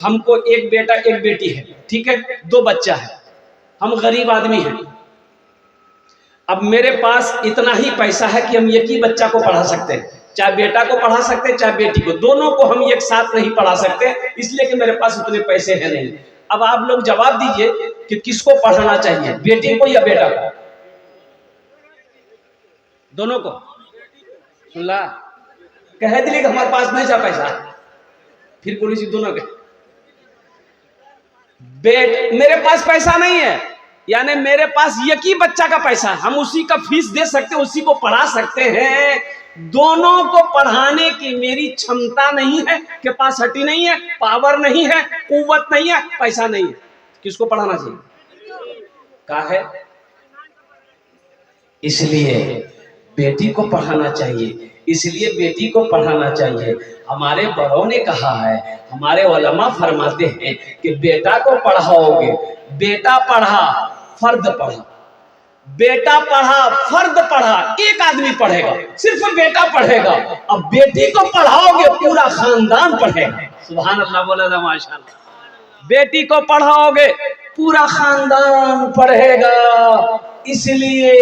ہم کو ایک بیٹا ایک بیٹی ہے، ٹھیک ہے، 2 بچہ ہے، ہم غریب آدمی ہیں۔ اب میرے پاس اتنا ہی پیسہ ہے کہ ہم ایک ہی بچہ کو پڑھا سکتے ہیں، چاہے بیٹا کو پڑھا سکتے ہیں چاہے بیٹی کو، دونوں کو ہم ایک ساتھ نہیں پڑھا سکتے اس لیے کہ میرے پاس اتنے پیسے ہیں نہیں۔ اب آپ لوگ جواب دیجئے کہ کس کو پڑھانا چاہیے، بیٹی کو یا بیٹا کو؟ دونوں کو؟ سن لا کہہ دلی کہ ہمارے پاس نہیں چاہ پیسہ، پھر بولی سی دونوں کے میرے پاس پیسہ نہیں ہے، یعنی میرے پاس ایک ہی بچہ کا پیسہ ہے، ہم اسی کا فیس دے سکتے ہیں، اسی کو پڑھا سکتے ہیں، دونوں کو پڑھانے کی میری چھمتا نہیں ہے، کیپاسٹی نہیں ہے، پاور نہیں ہے، قوت نہیں ہے، پیسہ نہیں ہے۔ کس کو پڑھانا چاہیے؟ کہا ہے اس لیے بیٹی کو پڑھانا چاہیے، اس لیے بیٹی کو پڑھانا چاہیے۔ ہمارے بڑوں نے کہا ہے، ہمارے علماء فرماتے ہیں کہ بیٹا کو پڑھاؤ گے، بیٹا پڑھا فرد پڑھا، بیٹا پڑھا فرد پڑھا، ایک آدمی پڑھے گا، صرف بیٹا پڑھے گا، اب بیٹی کو پڑھاؤ گے پورا خاندان پڑھے گا۔ سبحان اللہ بولا تھا ماشاءاللہ۔ بیٹی کو پڑھاؤ گے پورا خاندان پڑھے گا، اس لیے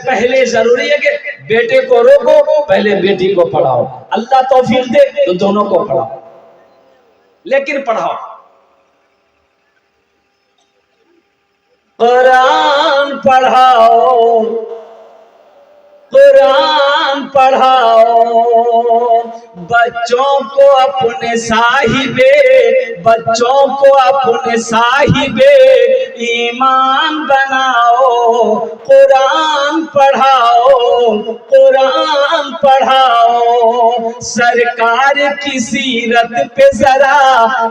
پہلے ضروری ہے کہ بیٹے کو روکو، پہلے بیٹی کو پڑھاؤ، اللہ توفیق دے تو دونوں کو پڑھاؤ، لیکن پڑھاؤ۔ قرآن پڑھاؤ، قرآن پڑھاؤ، بچوں کو اپنے صاحب، بچوں کو اپنے صاحب ایمان بناؤ، قرآن پڑھاؤ، قرآن پڑھاؤ، سرکار کی سیرت پہ ذرا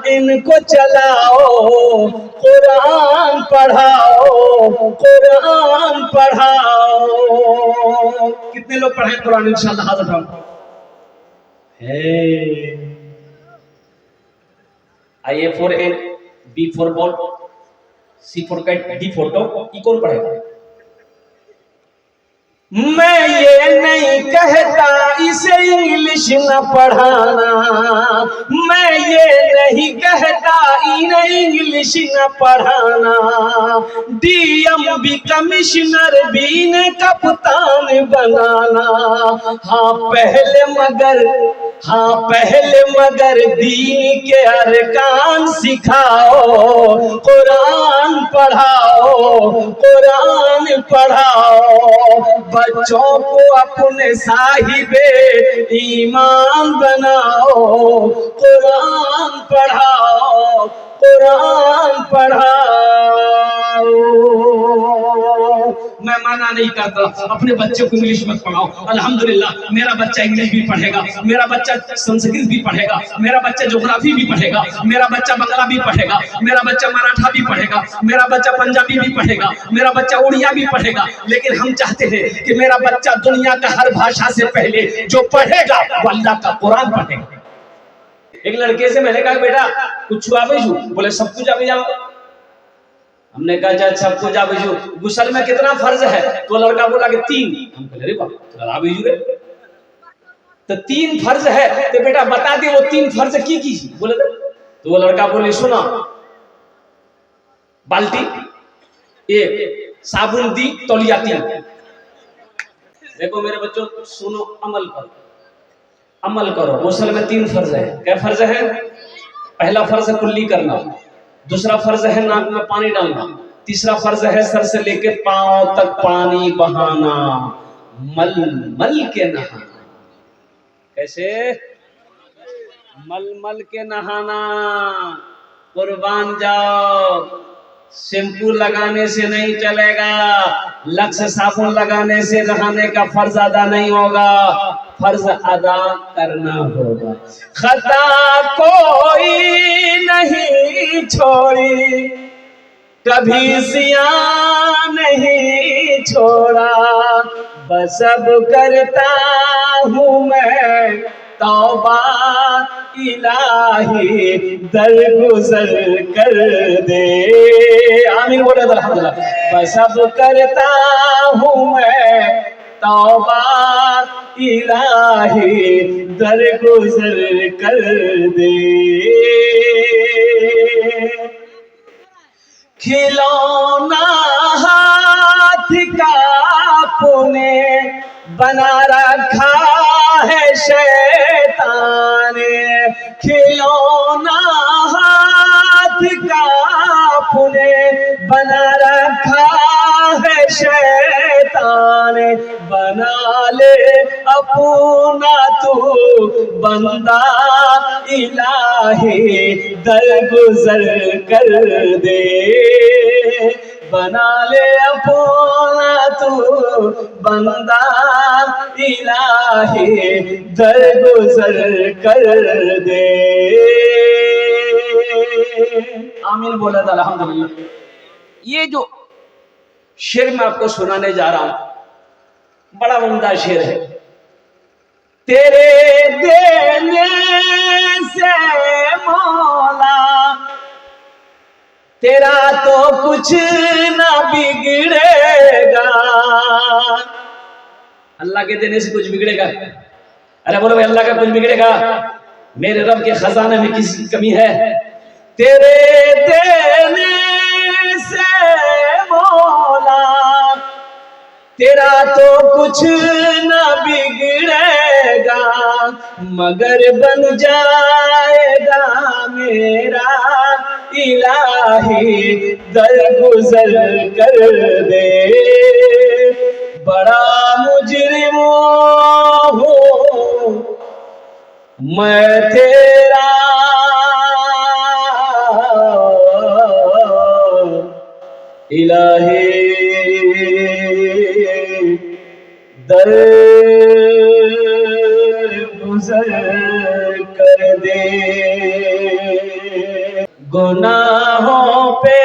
ان کو چلاؤ، قرآن پڑھاؤ، قرآن پڑھاؤ۔ کتنے لوگ پڑھیں قرآن انشاءاللہ ہاتھ اٹھاؤ۔ A for apple, B for ball, C for cat, D for dog, یہ کون پڑھے گا؟ میں یہ نہیں کہتا اسے انگلش نہ پڑھانا، میں یہ نہیں کہتا انہیں انگلش نہ پڑھانا، ڈی ایم بھی کمشنر بھی انہیں کپتان بنانا، ہاں پہلے مگر دین کے ارکان سکھاؤ، قرآن پڑھاؤ، قرآن پڑھاؤ، بچوں کو اپنے صاحب ایمان بناؤ، قرآن پڑھاؤ، قرآن پڑھاؤ۔ میں منع نہیں کرتا اپنے بچے کو انگلش مت پڑھاؤ، الحمدللہ میرا بچہ انگلش بھی پڑھے گا، میرا بچہ سنسکرت بھی پڑھے گا، میرا بچہ جغرافی بھی پڑھے گا، میرا بچہ بنگلہ بھی پڑھے گا، میرا بچہ مراٹھا بھی پڑھے گا، میرا بچہ پنجابی بھی پڑھے گا، میرا بچہ اڑیا بھی پڑھے گا، لیکن ہم چاہتے ہیں کہ میرا بچہ دنیا کا ہر بھاشا سے پہلے جو پڑھے گا وہ اللہ کا قرآن پڑھے گا۔ ایک لڑکے سے میں نے کہا بیٹا کچھ آوے جو؟ بولے سب کچھ آوے جاؤ۔ ہم نے کہا جا سب کچھ آوے جو، غسل میں کتنا فرض ہے؟ تو لڑکا بولا کہ 3۔ ہم کہے ارے باپ آوے جو رے تو 3 فرض ہے، تو بیٹا بتا دے وہ 3 فرض کی بولے تو وہ لڑکا بولے سنا، بالٹی ایک، صابن دی، تولیہ 3۔ دیکھو میرے بچوں سنو، عمل کرو، غسل میں 3 فرض ہے۔ کیا فرض ہے؟ پہلا فرض ہے کلی کرنا، دوسرا فرض ہے ناک میں پانی ڈالنا، تیسرا فرض ہے سر سے لے کے پاؤں تک پانی بہانا، مل مل کے نہانا۔ کیسے؟ مل مل کے نہانا۔ قربان جاؤ، شیمپو لگانے سے نہیں چلے گا، لکس صابن لگانے سے نہانے کا فرض ادا نہیں ہوگا، فرض ادا کرنا ہوگا۔ خطا کوئی نہیں چھوڑی، کبھی زیاں نہیں چھوڑا، بس اب کرتا ہوں میں توبہ، الہی درگزر کر دے۔ آمین بولے الحمدللہ۔ بس اب کرتا ہوں میں توبہ الہی درگزر کر دے، کھلونا ہاتھ کا اپنے بنا رکھا ہے شیطان نے، کھلونا ہاتھ کا اپنے بنا رکھا ہے شیطان نے، بنا لے اپنا تو بندہ الہی درگزر کر دے، بنا لے اپنا تو بندہ الہی درگزر کر دے۔ آمین بولا تھا الحمدللہ۔ یہ جو شعر میں آپ کو سنانے جا رہا ہوں بڑا عمدہ شعر ہے۔ تیرے دینے سے مولا تیرا تو کچھ نہ بگڑے گا، اللہ کے دینے سے کچھ بگڑے گا؟ ارے بولو بھائی، اللہ کا کچھ بگڑے گا؟ میرے رب کے خزانے میں کسی کمی ہے؟ تیرے دینے سے مولا تیرا تو کچھ نہ بگڑے گا، مگر بن جائے گا میرا الہی درگزر کر دے، بڑا مجرم ہوں میں تیرا الہی درگزر کر دے، گناہوں پہ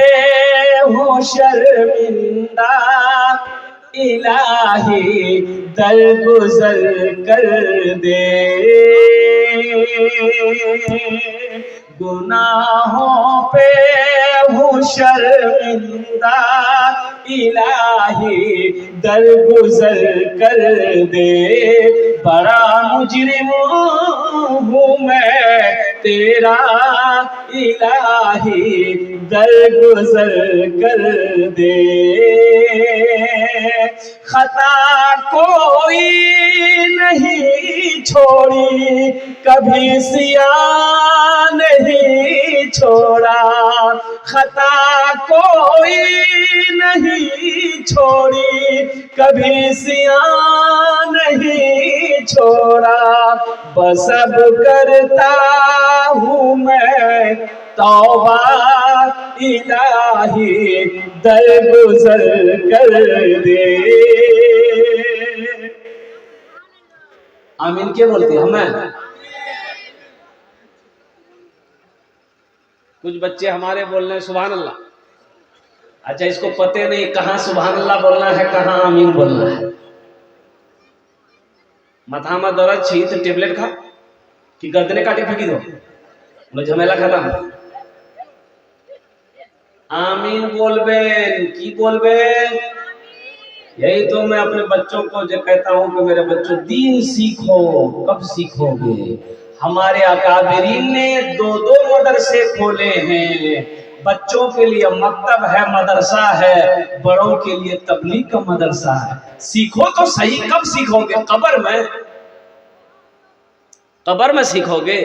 ہوں شرمندہ الہی درگزر کر دے، گناہوں پہ ہوں شرمندہ الہی درگزر کر دے، بڑا مجرم ہوں میں تیرا الہی درگزر کر دے، خطا کوئی نہیں چھوڑی کبھی سیاہ نہیں چھوڑا، خطا کوئی نہیں چھوڑی کبھی سیاہ نہیں چھوڑا، بس اب کرتا ہوں میں توبہ الہی درگزر کر دے۔ آمین کیا بولتے ہیں ہمیں؟ کچھ بچے ہمارے بول رہے ہیں سبحان اللہ، اچھا اس کو پتہ نہیں کہاں سبحان اللہ بولنا ہے کہاں آمین بولنا ہے۔ ماتھا میں درد چھی تو ٹیبلیٹ کھا کہ گردنے کاٹی پھینکی دو، میں جھمیلا ختم۔ آمین بول بین کی بول بین، یہی تو میں اپنے بچوں کو جو کہتا ہوں کہ میرے بچوں دین سیکھو، کب سیکھو گے؟ ہمارے اکابرین نے 2 مدرسے کھولے ہیں، بچوں کے لیے مکتب ہے مدرسہ ہے، بڑوں کے لیے تبلیغ کا مدرسہ ہے۔ سیکھو تو صحیح، کب سیکھو گے؟ قبر میں سیکھو گے۔